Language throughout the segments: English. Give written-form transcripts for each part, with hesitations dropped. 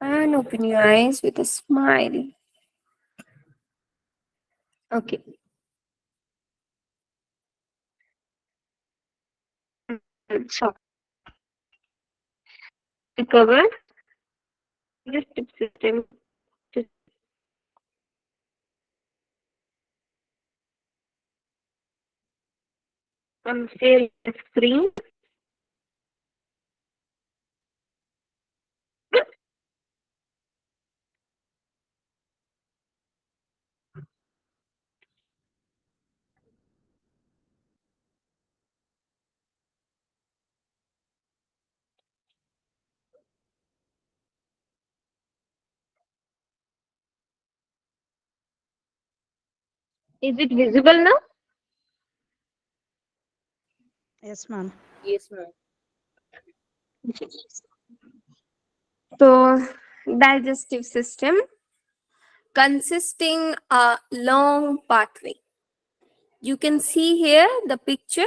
And open your eyes with a smile. Okay. So, we covered digestive system. Share the screen. Is it visible now? Yes, ma'am. Yes, ma'am. So, digestive system consisting a long pathway. You can see here the picture.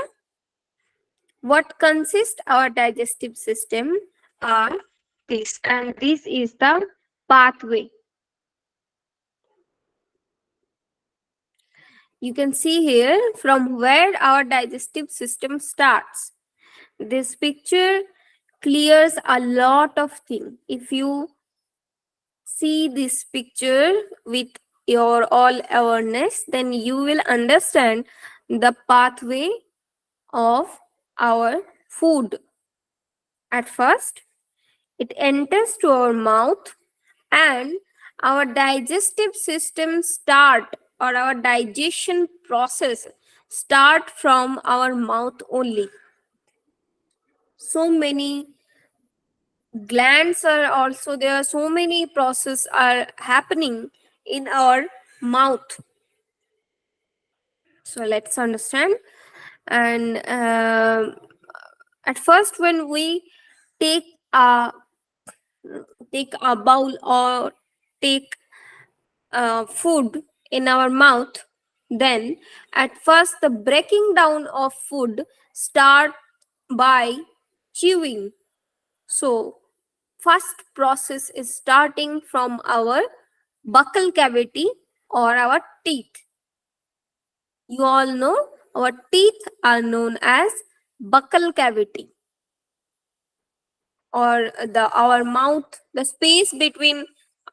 What consists our digestive system are this, and this is the pathway. You can see here from where our digestive system starts. This picture clears a lot of things. If you see this picture with your all awareness, then you will understand the pathway of our food. At first, it enters to our mouth, and our digestive system start, or our digestion process start from our mouth only. So many glands are also there, so many process are happening in our mouth. So let's understand. And at first, when we take a take a bowl or take food in our mouth, then at first the breaking down of food start by chewing. So first process is starting from our buccal cavity or our teeth. You all know our teeth are known as buccal cavity, or the our mouth, the space between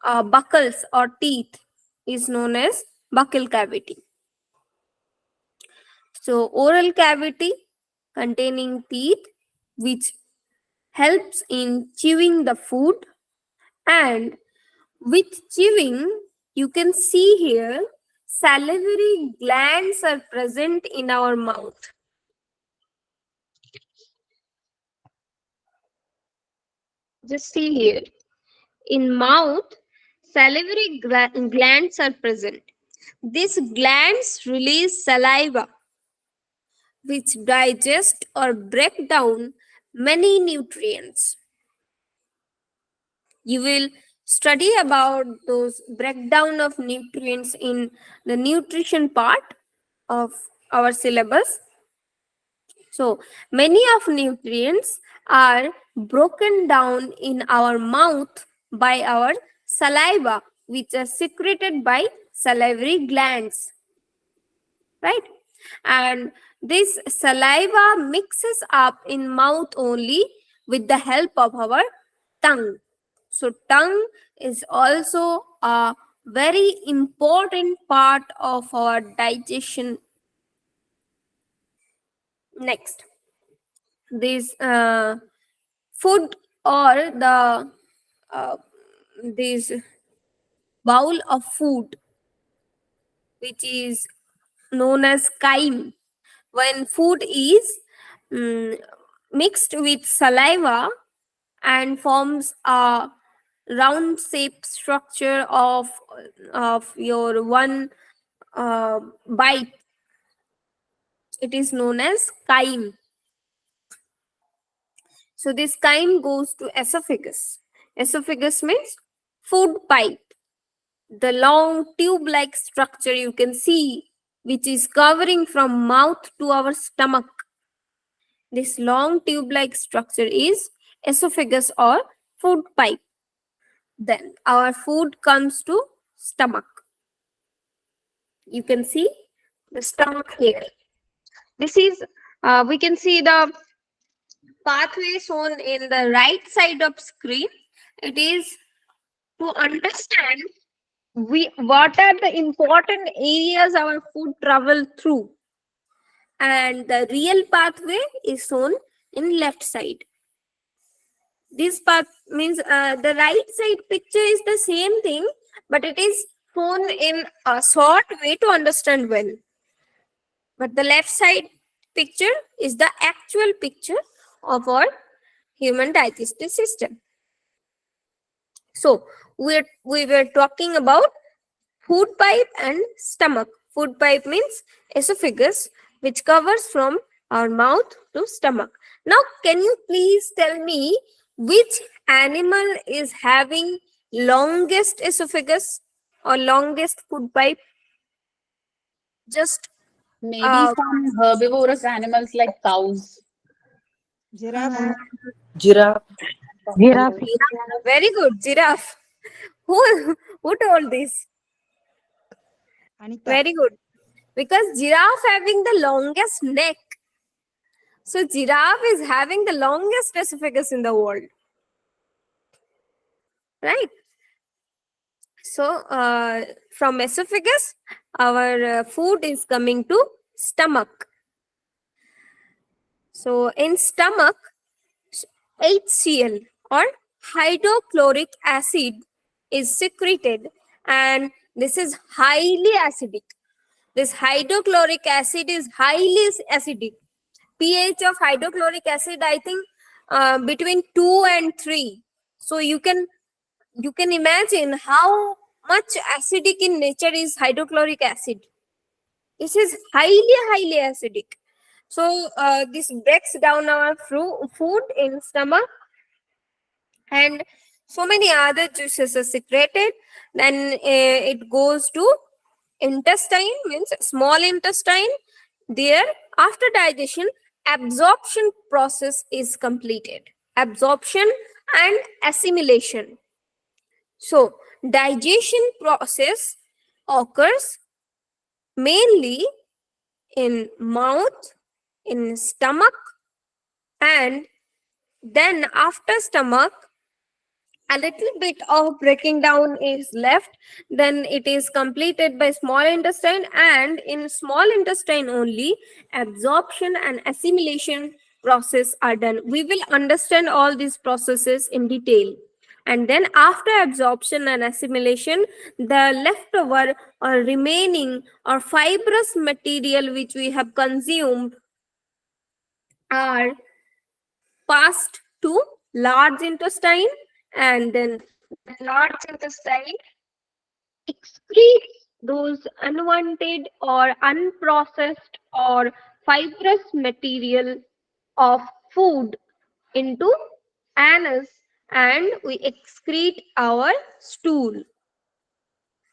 buccals or teeth is known as buccal cavity. So oral cavity containing teeth, which helps in chewing the food, and with chewing you can see here salivary glands are present in our mouth. Just see here, in mouth salivary glands are present. These glands release saliva, which digest or break down many nutrients. You will study about those breakdown of nutrients in the nutrition part of our syllabus. So many of nutrients are broken down in our mouth by our saliva, which are secreted by salivary glands, right? And this saliva mixes up in mouth only with the help of our tongue. So tongue is also a very important part of our digestion. Next, this food, or the uh, this bowl of food, which is known as chyme. When food is mm, mixed with saliva and forms a round shape structure of your one bite, it is known as chyme. So this chyme goes to esophagus. Esophagus means food pipe, the long tube like structure you can see, which is covering from mouth to our stomach. This long tube like structure is esophagus or food pipe. Then our food comes to stomach. You can see the stomach here. This is, we can see the pathway shown in the right side of screen. It is to understand what are the important areas our food travel through, and the real pathway is shown in left side. This path means the right side picture is the same thing, but it is shown in a short way to understand well. But the left side picture is the actual picture of our human digestive system. So we were talking about food pipe and stomach. Food pipe means esophagus, which covers from our mouth to stomach. Now, can you please tell me which animal is having longest esophagus or longest food pipe? Just Maybe uh, some herbivorous animals like cows. Giraffe. Giraffe. Giraffe. very good, giraffe. Who told this? Anita. Very good. Because giraffe having the longest neck. So giraffe is having the longest esophagus in the world. Right? So from esophagus, our food is coming to stomach. So in stomach, HCl or hydrochloric acid is secreted, and this is highly acidic. This hydrochloric acid is highly acidic. pH of hydrochloric acid, I think, between 2 and 3. So you can imagine how much acidic in nature is hydrochloric acid. This is highly acidic. So this breaks down our food in stomach, and so many other juices are secreted. Then it goes to intestine, means small intestine. There, after digestion, absorption process is completed. Absorption and assimilation. So digestion process occurs mainly in mouth, in stomach, and then after stomach a little bit of breaking down is left. Then it is completed by small intestine, and in small intestine only absorption and assimilation process are done. We will understand all these processes in detail. And then after absorption and assimilation, the leftover or remaining or fibrous material which we have consumed are passed to large intestine, and then that large intestine excretes those unwanted or unprocessed or fibrous material of food into anus, and we excrete our stool.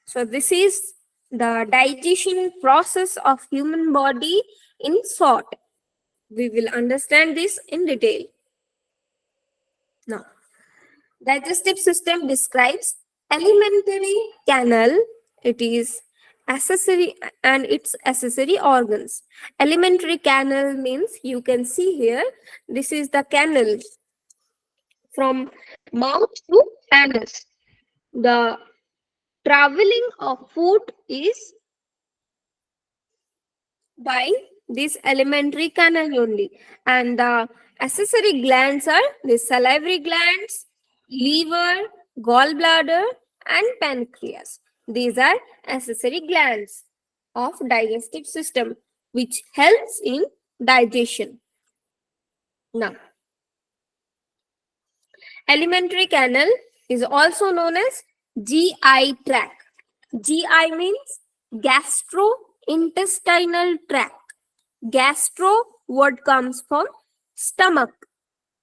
So this is the digestion process of human body in short. We will understand this in detail. Now, digestive system describes alimentary canal. It is accessory and its accessory organs. Alimentary canal means, you can see here, this is the canal from mouth to anus. The traveling of food is by this alimentary canal only, and the accessory glands are the salivary glands, liver, gallbladder, and pancreas. These are accessory glands of digestive system which helps in digestion. Now, alimentary canal is also known as GI tract. GI means gastrointestinal tract. Gastro word comes from stomach,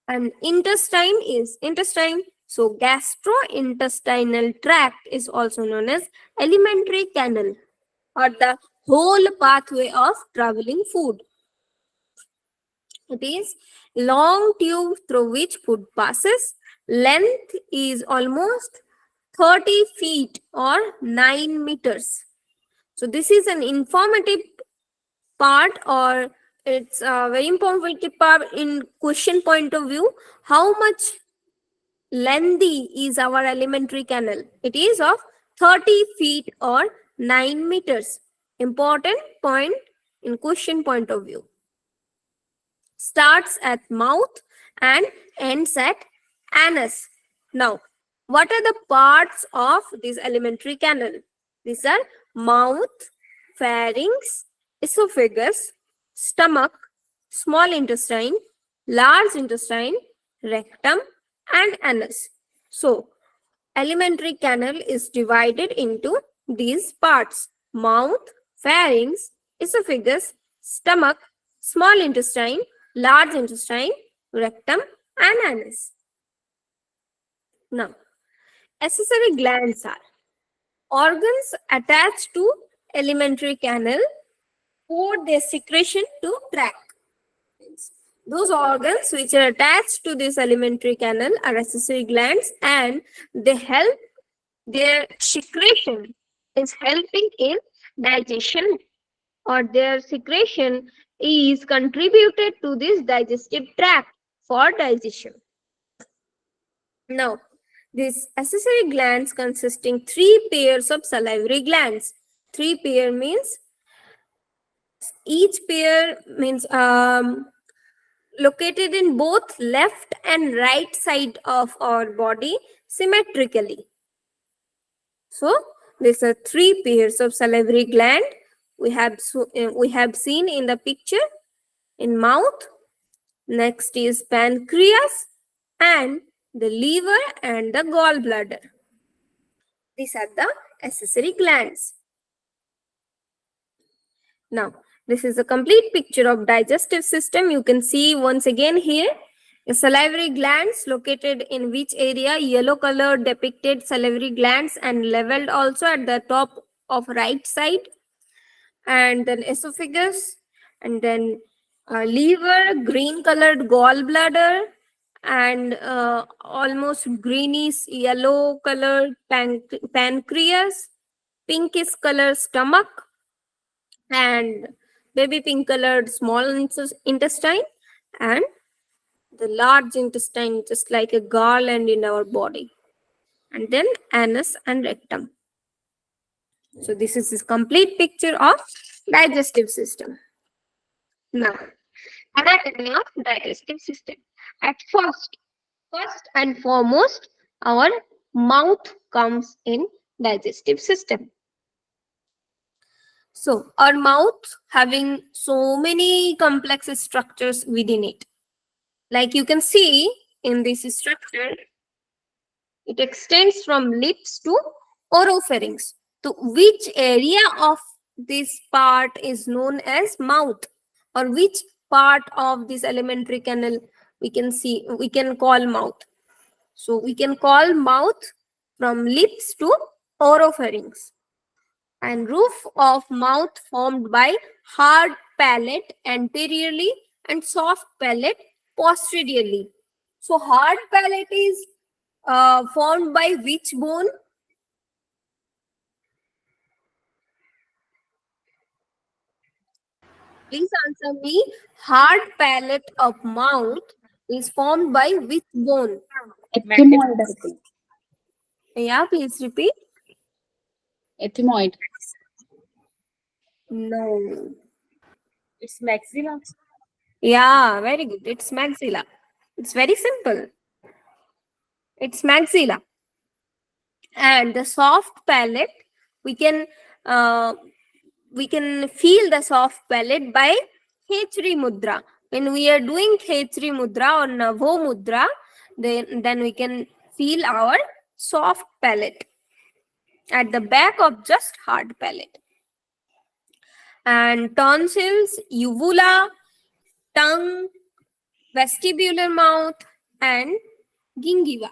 and intestine is intestine. So gastrointestinal tract is also known as alimentary canal, or the whole pathway of traveling food. It is long tube through which food passes. Length is almost 30 feet or 9 meters. So this is an informative part, or it's a very informative part in question point of view. How much lengthy is our alimentary canal? It is of 30 feet or 9 meters. Important point in question point of view. Starts at mouth and ends at anus. Now, what are the parts of this alimentary canal? These are mouth, pharynx, esophagus, stomach, small intestine, large intestine, rectum, and anus. So, alimentary canal is divided into these parts: mouth, pharynx, esophagus, stomach, small intestine, large intestine, rectum, and anus. Now, accessory glands are organs attached to alimentary canal for their secretion to track. Those organs which are attached to this alimentary canal are accessory glands, and they help, their secretion is helping in digestion, or their secretion is contributed to this digestive tract for digestion. Now, these accessory glands consisting three pairs of salivary glands. Three pair means, each pair means located in both left and right side of our body symmetrically. So these are three pairs of salivary gland we have seen in the picture in mouth. Next is pancreas and the liver and the gallbladder. These are the accessory glands. Now, this is a complete picture of digestive system. You can see once again here the salivary glands located in which area, yellow color depicted salivary glands and leveled also at the top of right side, and then esophagus, and then liver, green colored gallbladder, and almost greenish yellow colored pancreas, pinkish color stomach, and baby pink colored small intestine, and the large intestine, just like a garland in our body, and then anus and rectum. So this is this complete picture of digestive system. Now, anatomy of digestive system. At first and foremost, our mouth comes in digestive system. So our mouth having so many complex structures within it. Like you can see in this structure, it extends from lips to oropharynx. So which area of this part is known as mouth, or which part of this alimentary canal we can call mouth? So we can call mouth from lips to oropharynx. And roof of mouth formed by hard palate anteriorly and soft palate posteriorly. So hard palate is formed by which bone? Please answer me. Hard palate of mouth is formed by which bone? Ethmoid, I think. Yeah, please repeat. Ethmoid. No. It's maxilla. Yeah, very good. It's maxilla. It's very simple. It's maxilla. And the soft palate, we can uh, feel the soft palate by Khechri mudra. When we are doing Khechri mudra or Navo mudra, then we can feel our soft palate at the back of just hard palate. And tonsils, uvula, tongue, vestibular mouth, and gingiva.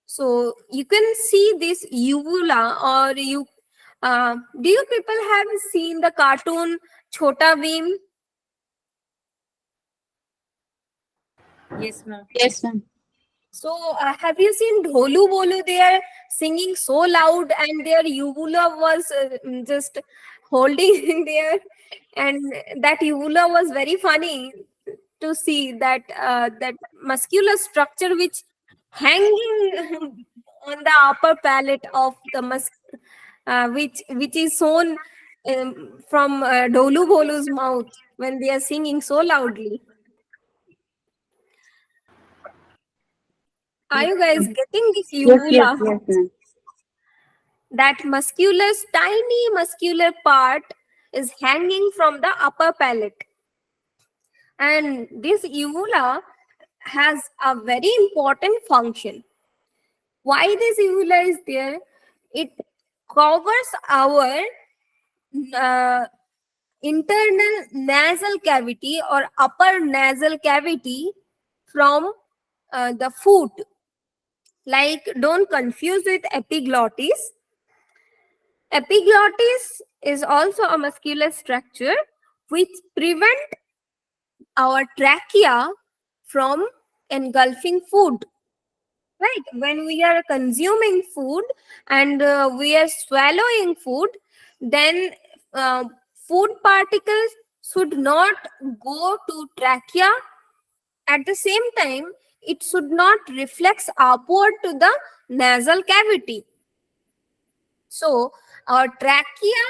So you can see this uvula, or do you people have seen the cartoon Chota Bheem? Yes, ma'am. Yes, ma'am. So, have you seen Dholu Bolu? They are singing so loud, and their uvula was just holding in there, and that uvula was very funny to see. That muscular structure which hanging on the upper palate of the which is shown from Dholu Bolu's mouth when they are singing so loudly. Are Yes, you guys ma'am. getting this Yes, yes, uvula? yes, ma'am. That tiny muscular part is hanging from the upper palate, and this uvula has a very important function. Why this uvula is there? It covers our uh, internal nasal cavity or upper nasal cavity from the food. Like, don't confuse with epiglottis. Epiglottis is also a muscular structure which prevent our trachea from engulfing food. Right? When we are consuming food and we are swallowing food, then uh, food particles should not go to trachea. At the same time, it should not reflex upward to the nasal cavity. So, our trachea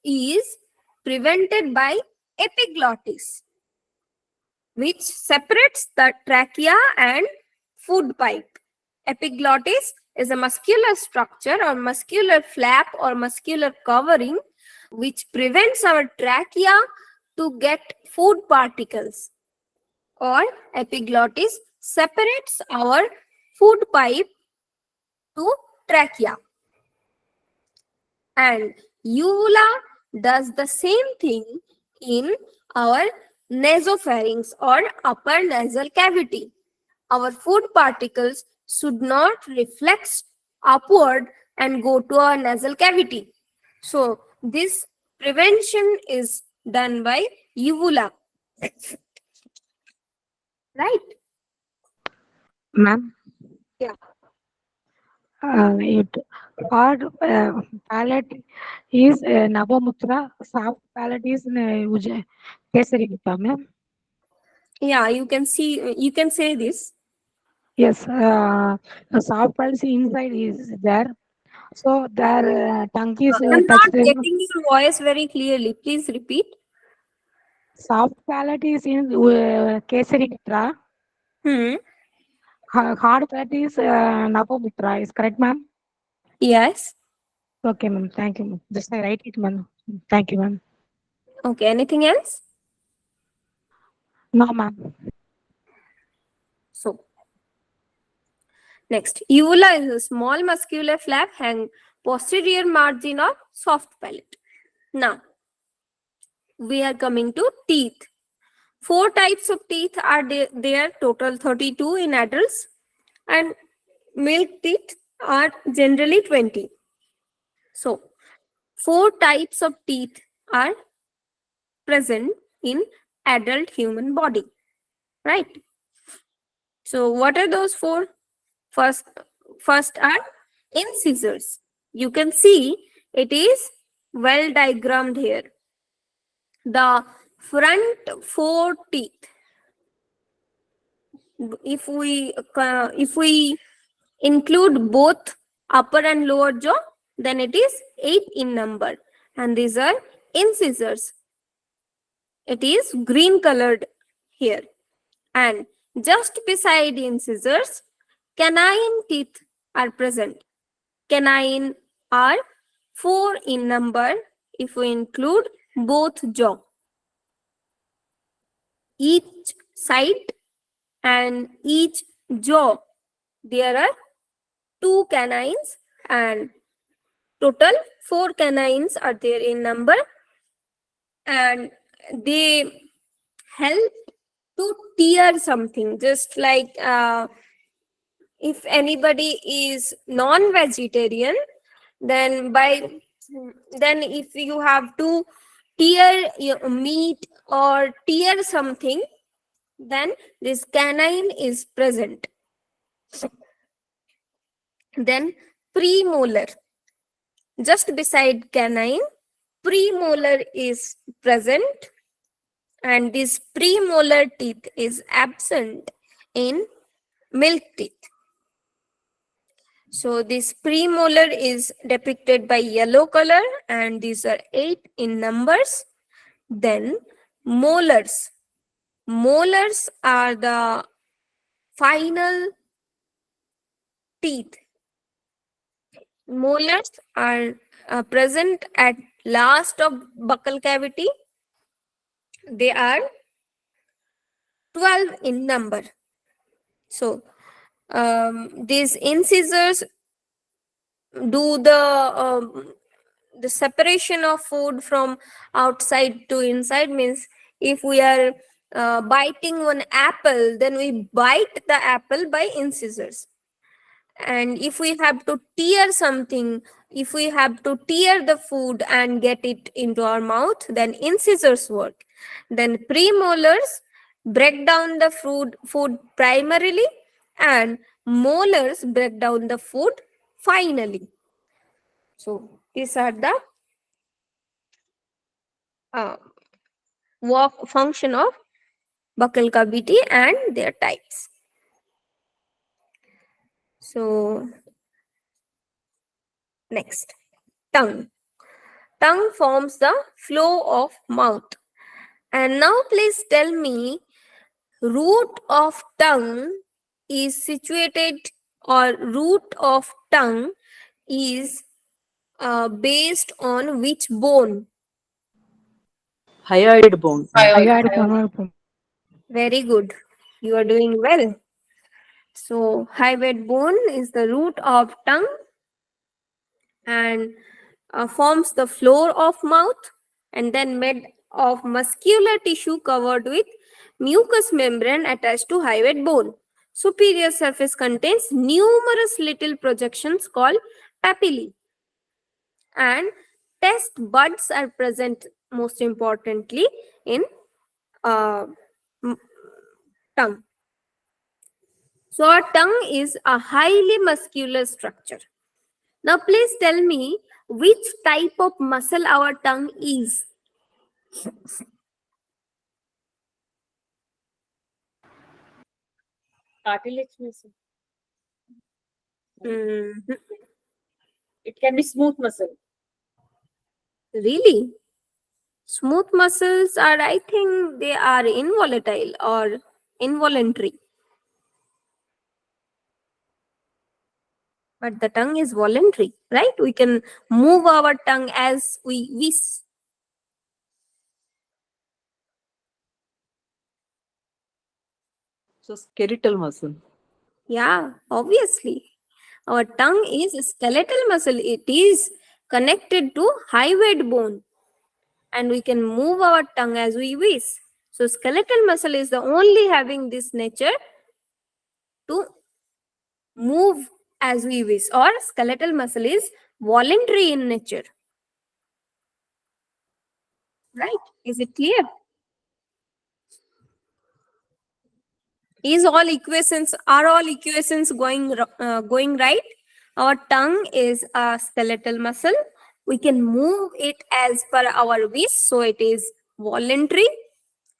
is prevented by epiglottis, which separates the trachea and food pipe. Epiglottis is a muscular structure or muscular flap or muscular covering which prevents our trachea to get food particles, or epiglottis separates our food pipe to trachea. And uvula does the same thing in our nasopharynx or upper nasal cavity. Our food particles should not reflex upward and go to our nasal cavity. So this prevention is done by uvula, right? Ma'am, Yeah. it hard palate is Navamutra, soft palate is Kesari Gupta, ma'am. Yeah, you can say this. Yes, the soft palate inside is there. So their tongue is I'm not touched. getting your voice very clearly. Please repeat. Soft palate is in Kesari Gupta. Hmm. Hard palate is Navamutra. Is correct, ma'am? Yes. Okay, ma'am. Thank you, ma'am. Just I write it, ma'am. Thank you, ma'am. Okay. Anything else? No, ma'am. So next, uvula is a small muscular flap hang posterior margin of soft palate. Now we are coming to teeth. Four types of teeth are there, total 32 in adults, and male teeth are generally 20. So four types of teeth are present in adult human body, right? So what are those four? First, first are incisors. You can see it is well diagrammed here. The front four teeth. If we include both upper and lower jaw, then it is 8 in number, and these are incisors. It is green colored here, and just beside incisors, canine teeth are present. Canine are 4 in number if we include both jaw. Each side and each jaw, there are 2 canines, and total 4 canines are there in number, and they help to tear something, just like if anybody is non-vegetarian, then if you have to tear meat or tear something, Then this canine is present. Then premolar, just beside canine, premolar is present, and this premolar teeth is absent in milk teeth. So this premolar is depicted by yellow color, and these are 8 in numbers. Then molars. Molars are the final teeth. Molars are present at last of buccal cavity. They are 12 in number. So these incisors do the separation of food from outside to inside. Means if we are biting one apple, then we bite the apple by incisors. And if we have to tear something, if we have to tear the food and get it into our mouth, then incisors work. Then premolars break down the food primarily, and molars break down the food finally. So these are the uh, work function of buccal cavity and their types. So next, tongue. Tongue forms the flow of mouth. And now please tell me, root of tongue is situated, or root of tongue is based on which bone? Hyoid bone. Hyoid corner bone. Very good. You are doing well. So hyoid bone is the root of tongue and forms the floor of mouth, and then made of muscular tissue covered with mucous membrane attached to hyoid bone. Superior surface contains numerous little projections called papillae, and taste buds are present most importantly in uh, m- tongue. So our tongue is a highly muscular structure. Now please tell me which type of muscle our tongue is. Cartilage muscle. Mhm. It can be smooth muscle. Really? Smooth muscles are, I think, they are involatile or involuntary. But the tongue is voluntary, right? We can move our tongue as we wish. So skeletal muscle. Yeah, obviously. Our tongue is a skeletal muscle. It is connected to hyoid bone, and we can move our tongue as we wish. So skeletal muscle is the only having this nature to move as we wish, or skeletal muscle is voluntary in nature, right? Is it clear? Are all equations going right? Our tongue is a skeletal muscle. We can move it as per our wish, so it is voluntary,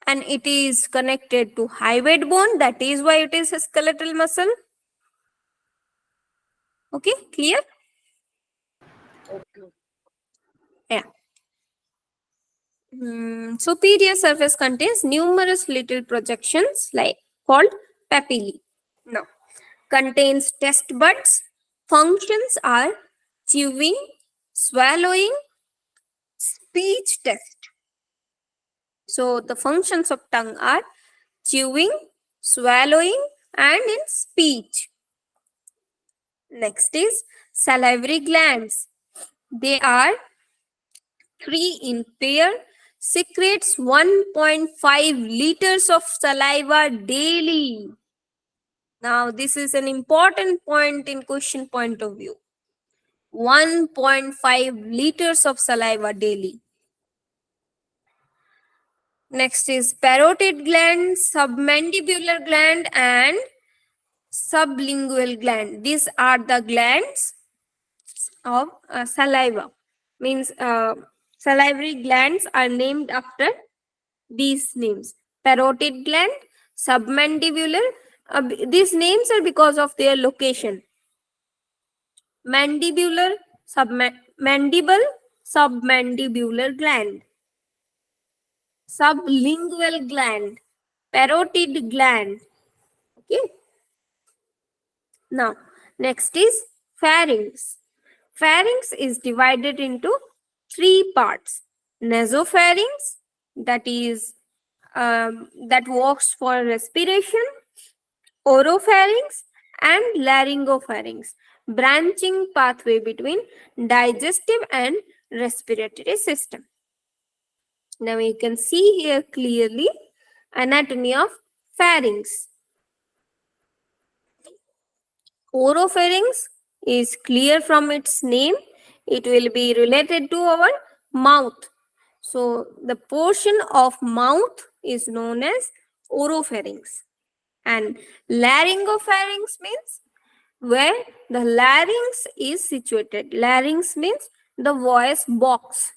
and it is connected to hyoid bone. That is why it is a skeletal muscle. Okay, clear? Okay. Yeah. Superior surface contains numerous little projections like called papillae. Now, contains taste buds. Functions are chewing, swallowing, speech test. So the functions of tongue are chewing, swallowing, and in speech. Next is salivary glands. They are 3 in pair, secretes 1.5 liters of saliva daily. Now, this is an important point in question point of view. 1.5 liters of saliva daily. Next is parotid gland, submandibular gland, and sublingual gland. These are the glands of saliva. Means salivary glands are named after these names: parotid gland, submandibular. These names are because of their location. Mandibular, mandible, submandibular gland, sublingual gland, parotid gland. Okay. Now, next is pharynx. Pharynx is divided into three parts: nasopharynx, that is that works for respiration; oropharynx; and laryngopharynx, branching pathway between digestive and respiratory system. Now you can see here clearly anatomy of pharynx. Oropharynx is clear from its name. It will be related to our mouth. So the portion of mouth is known as oropharynx. And laryngopharynx means where the larynx is situated. Larynx means the voice box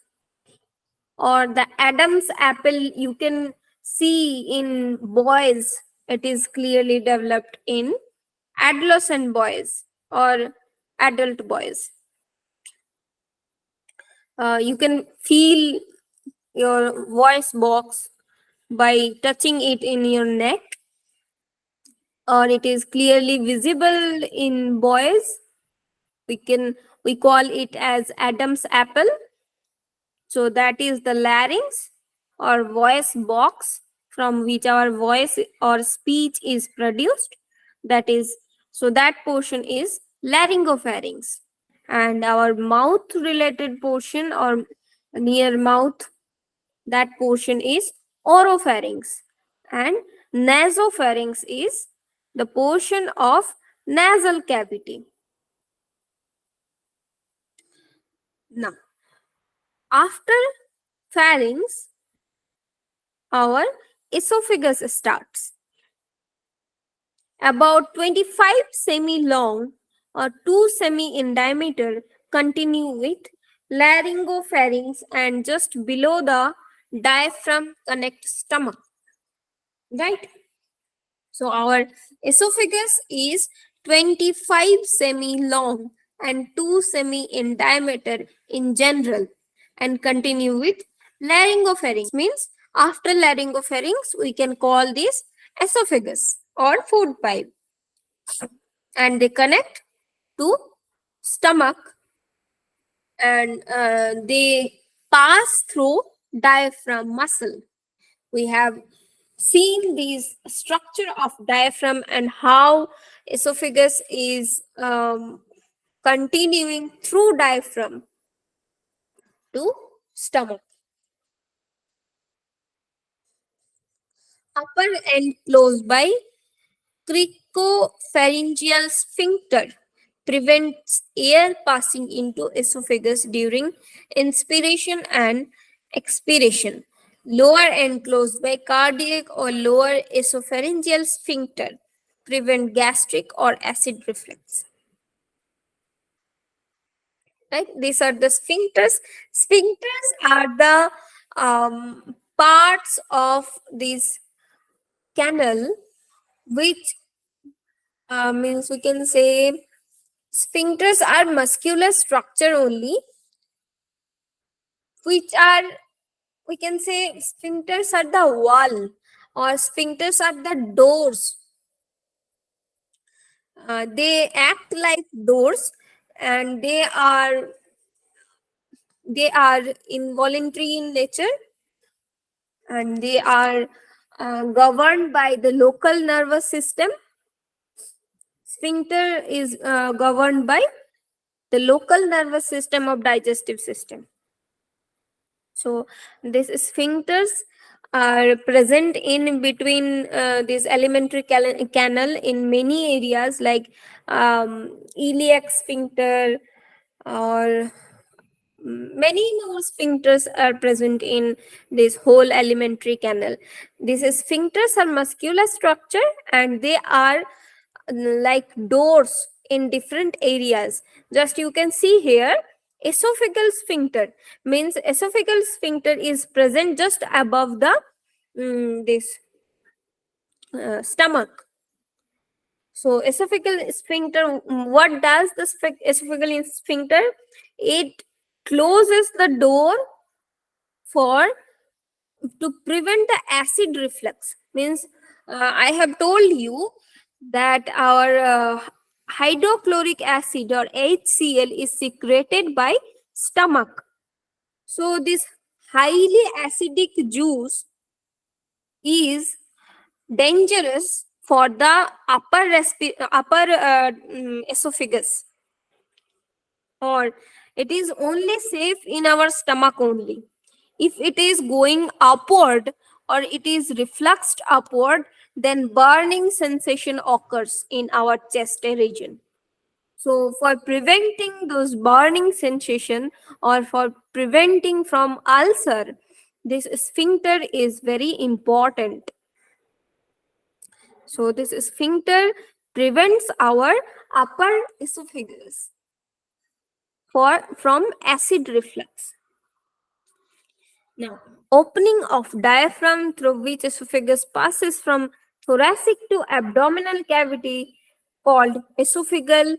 or the Adam's apple. You can see in boys, it is clearly developed in adolescent boys or adult boys. You can feel your voice box by touching it in your neck, or it is clearly visible in boys. We call it as Adam's apple. So that is the larynx or voice box from which our voice or speech is produced. That is, so that portion is laryngopharynx. And our mouth related portion or near mouth, that portion is oropharynx. And nasopharynx is the portion of nasal cavity. Now, after pharynx, our esophagus starts. About 25 semi long or 2 semi in diameter, continue with laryngopharynx, and just below the diaphragm connect stomach. Right? So our esophagus is 25 semi long and 2 semi in diameter in general, and continue with laryngopharynx. Means after laryngopharynx we can call this esophagus or food pipe, and they connect to stomach, and they pass through diaphragm muscle. We have seen these structure of diaphragm and how esophagus is continuing through diaphragm to stomach. Upper end closed by cricopharyngeal sphincter prevents air passing into esophagus during inspiration and expiration. Lower end closed by cardiac or lower esopharyngeal sphincter prevent gastric or acid reflux. Right? These are the sphincters. Sphincters are the parts of this canal which means we can say sphincters are muscular structure only, which are, we can say sphincters are the wall or sphincters are the doors. They act like doors, and they are involuntary in nature, and they are governed by the local nervous system. Sphincter is governed by the local nervous system of digestive system. So these sphincters are present in between this alimentary canal in many areas, like iliac sphincter or many more sphincters are present in this whole alimentary canal. These sphincters are muscular structure, and they are like doors in different areas. Just you can see here, esophageal sphincter means esophageal sphincter is present just above the this stomach. So esophageal sphincter, what does the esophageal sphincter? It closes the door for to prevent the acid reflux. Means I have told you that our hydrochloric acid or HCl is secreted by stomach. So this highly acidic juice is dangerous for the upper esophagus, or it is only safe in our stomach only. If it is going upward or it is refluxed upward, then burning sensation occurs in our chest region. So for preventing those burning sensation, or for preventing from ulcer, this sphincter is very important. So this sphincter prevents our upper esophagus from acid reflux. Now, opening of diaphragm through which esophagus passes from thoracic to abdominal cavity called esophageal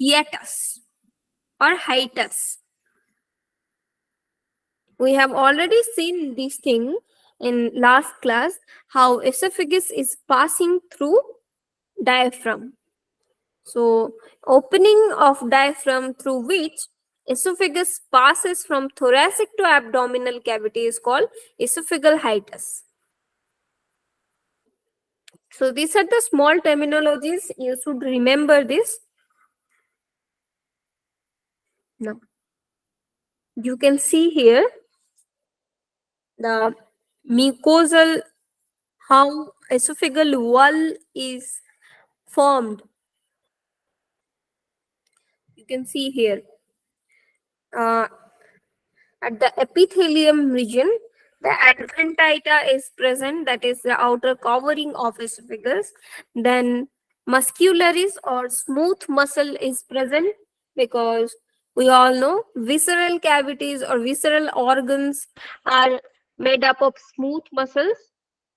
hiatus or hiatus. We have already seen this thing in last class, how esophagus is passing through diaphragm. So, opening of diaphragm through which esophagus passes from thoracic to abdominal cavity is called esophageal hiatus. So, these are the small terminologies. You should remember this. Now, you can see here the mucosal, how esophageal wall is formed. You can see here. Uh, At the epithelium region, the adventita is present, that is the outer covering of esophagus. Then muscularis or smooth muscle is present, because we all know visceral cavities or visceral organs are made up of smooth muscles.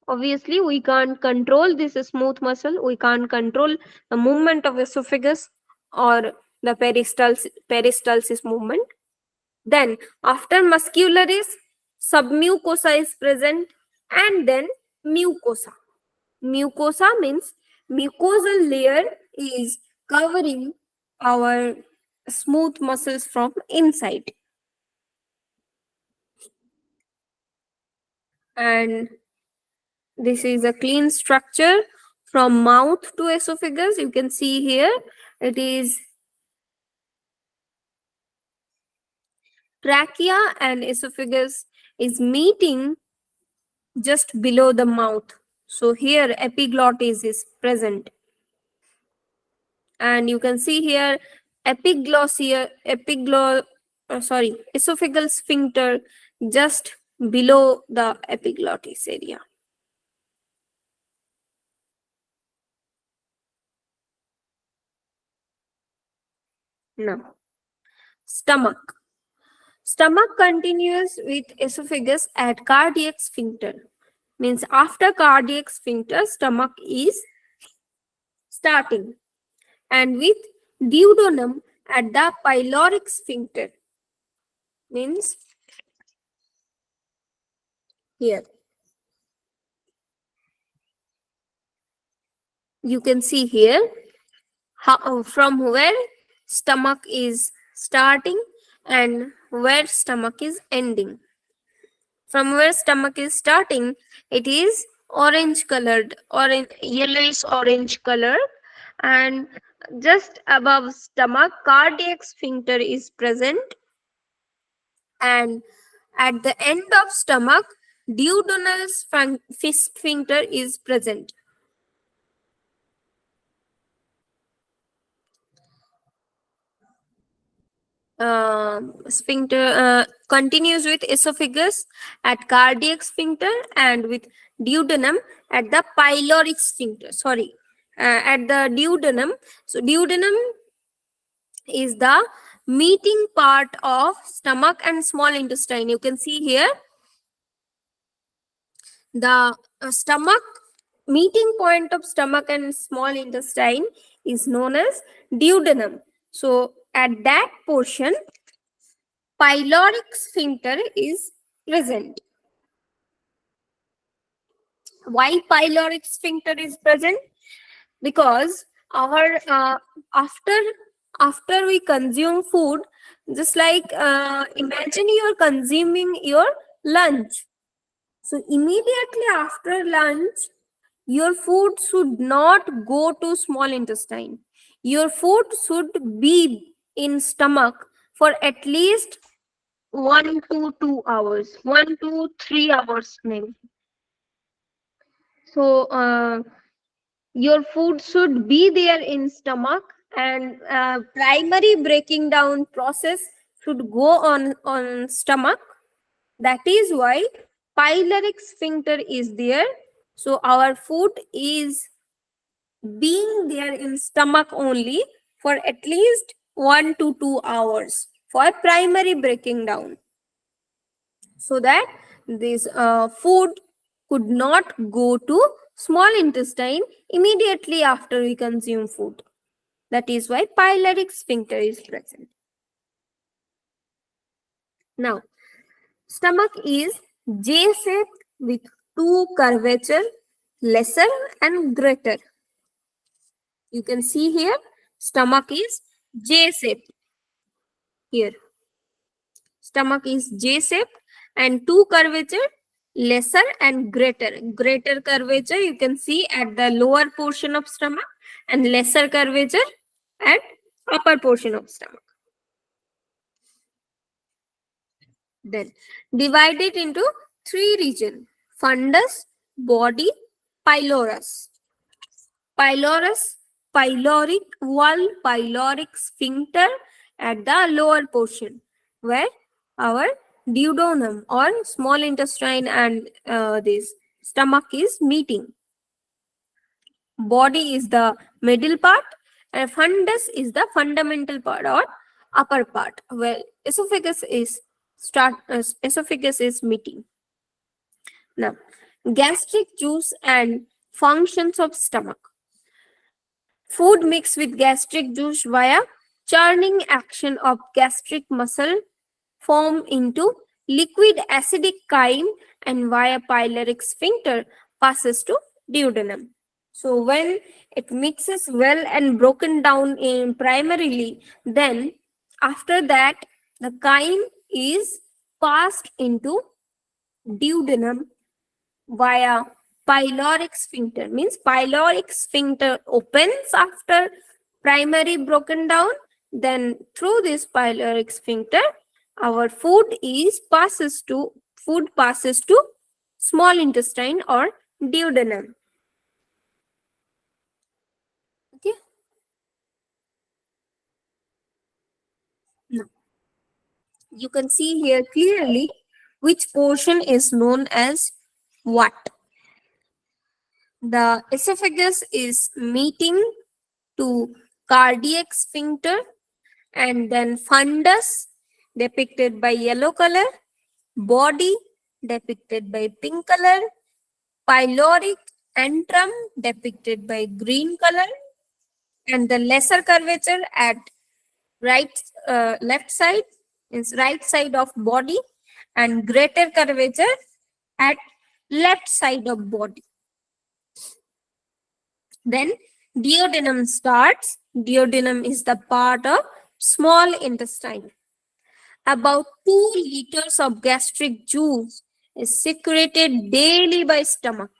Obviously, we can't control this smooth muscle. We can't control the movement of esophagus or the peristalsis movement. Then, after muscularis, submucosa is present, and then mucosa. Mucosa means mucosal layer is covering our smooth muscles from inside. And this is a clean structure from mouth to esophagus. You can see here it is trachea and esophagus is meeting just below the mouth. So here epiglottis is present. And you can see here epiglossia, esophageal sphincter just below the epiglottis area. Now, stomach. Stomach continues with esophagus at cardiac sphincter. Means after cardiac sphincter, stomach is starting, and with duodenum at the pyloric sphincter. Means here. You can see here how, from where stomach is starting and where stomach is ending. From where stomach is starting, it is orange colored, orange, yellowish orange color, and just above stomach, cardiac sphincter is present, and at the end of stomach, duodenal sphincter is present. sphincter continues with esophagus at cardiac sphincter and with duodenum at the pyloric sphincter. Sorry, at the duodenum. So duodenum is the meeting part of stomach and small intestine. You can see here the stomach meeting point of stomach and small intestine is known as duodenum. So at that portion, pyloric sphincter is present. Why pyloric sphincter is present? Because our after after we consume food, just like imagine you are consuming your lunch. So immediately after lunch, your food should not go to small intestine. Your food should be in stomach for at least 1 to 2 hours, 1 to 3 hours maybe. So your food should be there in stomach, and primary breaking down process should go on stomach. That is why pyloric sphincter is there. So our food is being there in stomach only for at least 1 to 2 hours for primary breaking down, so that this food could not go to small intestine immediately after we consume food. That is why pyloric sphincter is present. Now, stomach is J-shaped with two curvature, lesser and greater. You can see here, stomach is J-shaped here. Stomach is J-shaped and two curvature, lesser and greater. Greater curvature you can see at the lower portion of stomach and lesser curvature at upper portion of stomach. Then divided into three regions: fundus, body, pylorus. Pylorus, pyloric wall, pyloric sphincter at the lower portion, where our duodenum or small intestine and this stomach is meeting. Body is the middle part, and fundus is the fundamental part or upper part, where esophagus is meeting. Now, gastric juice and functions of stomach. Food mixed with gastric juice via churning action of gastric muscle form into liquid acidic chyme and via pyloric sphincter passes to duodenum. So when it mixes well and broken down in primarily, then after that the chyme is passed into duodenum via pyloric sphincter. Means pyloric sphincter opens after primary broken down, then through this pyloric sphincter our food passes to small intestine or duodenum. Okay, now you can see here clearly which portion is known as what. The esophagus is meeting to cardiac sphincter, and then fundus depicted by yellow color, body depicted by pink color, pyloric antrum depicted by green color, and the lesser curvature at left side is right side of body, and greater curvature at left side of body. Then duodenum starts. Duodenum is the part of small intestine. About 2 liters of gastric juice is secreted daily by stomach.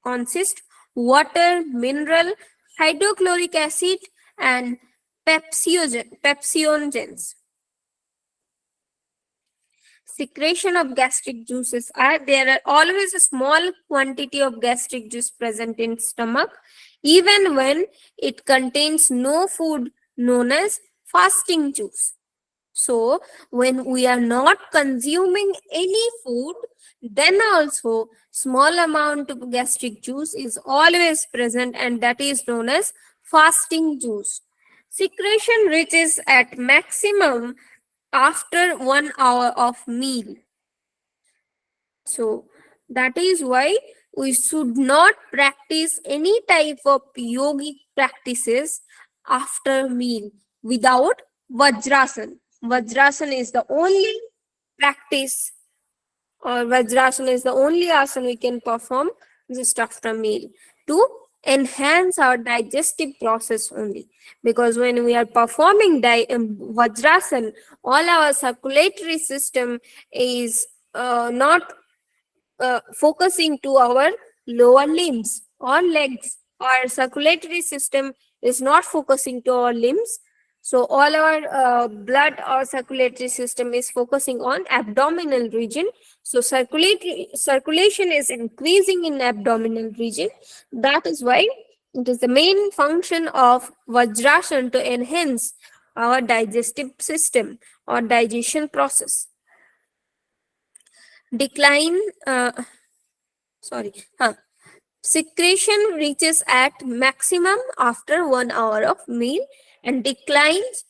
Consist water, mineral, hydrochloric acid, and pepsiogens. Secretion of gastric juices there are always a small quantity of gastric juice present in stomach, even when it contains no food, known as fasting juice. So when we are not consuming any food, then also small amount of gastric juice is always present, and that is known as fasting juice. Secretion reaches at maximum after 1 hour of meal. So that is why we should not practice any type of yogic practices after meal without Vajrasan. Vajrasan is the only practice, or Vajrasan is the only asana we can perform just after meal to enhance our digestive process only. Because when we are performing Vajrasan, all our circulatory system is not focusing to our lower limbs or legs. Our circulatory system is not focusing to our limbs. So all our blood or circulatory system is focusing on abdominal region. So circulation is increasing in abdominal region. That is why it is the main function of Vajrasan to enhance our digestive system or digestion process. Decline, sorry, secretion reaches at maximum after 1 hour of meal and declines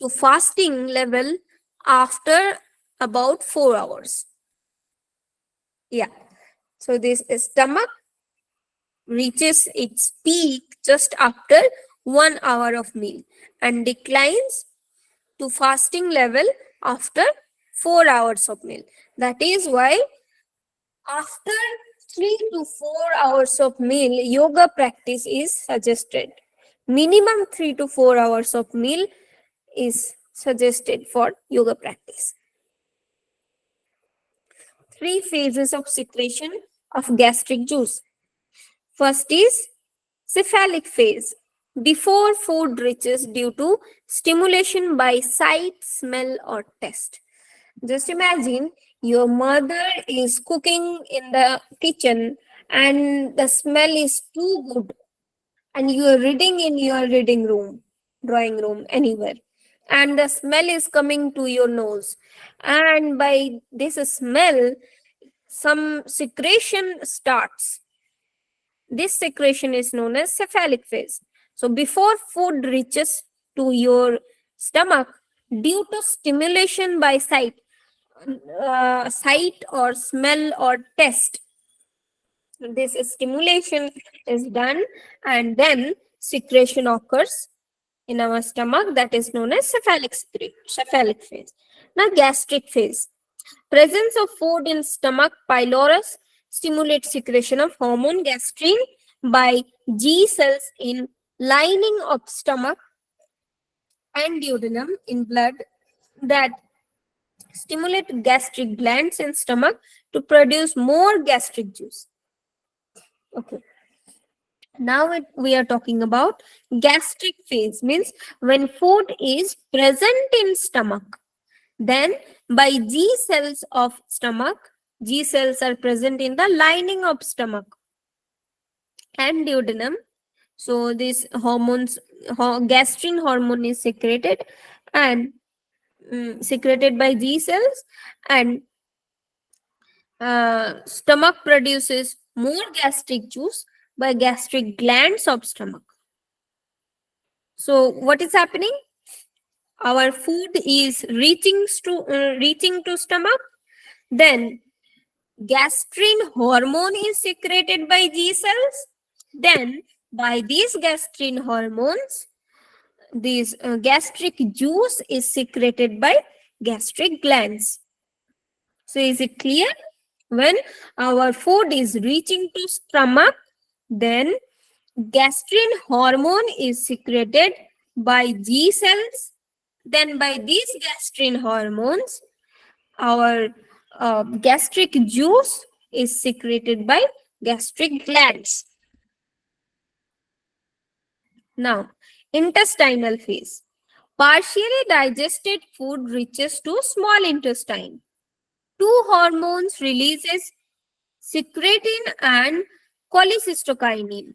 to fasting level after about 4 hours. Yeah. So this stomach reaches its peak just after 1 hour of meal and declines to fasting level after 4 hours of meal. That is why after 3 to 4 hours of meal, yoga practice is suggested. Minimum 3 to 4 hours of meal is suggested for yoga practice. 3 phases of secretion of gastric juice. First is cephalic phase, before food reaches due to stimulation by sight, smell, or taste. Just imagine your mother is cooking in the kitchen and the smell is too good, and you are reading in your reading room, drawing room, anywhere, and the smell is coming to your nose, and by this smell some secretion starts. This secretion is known as cephalic phase. So before food reaches to your stomach, due to stimulation by sight or smell or taste, this stimulation is done, and then secretion occurs in our stomach. That is known as cephalic phase. Now gastric phase. Presence of food in stomach pylorus stimulates secretion of hormone gastrin by G cells in lining of stomach and duodenum in blood that stimulate gastric glands in stomach to produce more gastric juice. Okay. Now we are talking about gastric phase, means when food is present in stomach, then by G cells of stomach, G cells are present in the lining of stomach and duodenum. So this gastrin hormone is secreted and secreted by G cells, and stomach produces more gastric juice by gastric glands of stomach. So what is happening? Our food is reaching to stomach, then gastrin hormone is secreted by G cells. Then by these gastrin hormones, this gastric juice is secreted by gastric glands. So is it clear? When our food is reaching to stomach, then gastrin hormone is secreted by G cells. Then by these gastrin hormones, our gastric juice is secreted by gastric glands. Now, intestinal phase. Partially digested food reaches to small intestine. Two hormones releases secretin and cholecystokinin,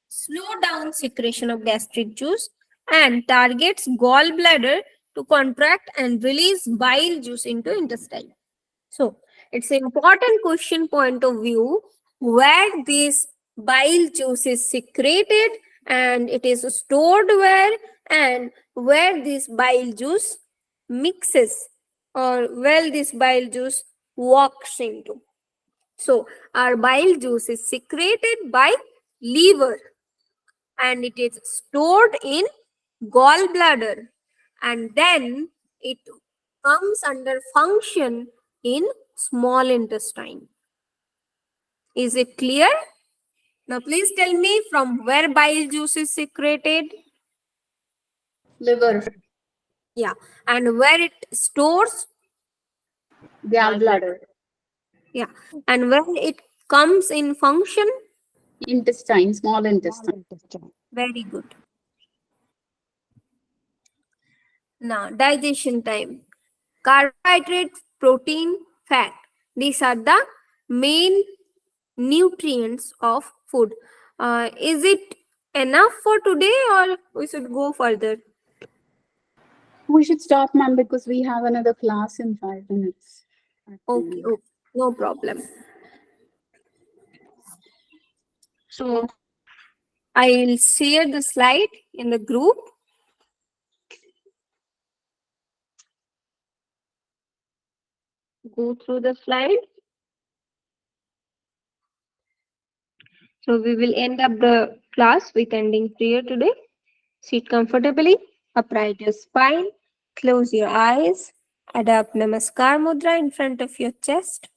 slow down secretion of gastric juice, and targets gallbladder to contract and release bile juice into intestine. So it's an important question point of view where this bile juice is secreted and it is stored where this bile juice mixes or where this bile juice walks into. So our bile juice is secreted by liver and it is stored in gallbladder and then it comes under function in small intestine. Is it clear? Now please tell me from where bile juice is secreted. Liver, Yeah. And where it stores. gallbladder, Yeah. And where it comes in function. intestine, small intestine. Very good. Now digestion time. Carbohydrate, protein, fat. These are the main nutrients of food. Is it enough for today or we should go further? We should stop, ma'am, because we have another class in 5 minutes. Okay, okay, no problem. So I'll share the slide in the group. Go through the slide. So we will end up the class with ending prayer today. Sit comfortably, upright your spine, close your eyes, adapt Namaskar Mudra in front of your chest.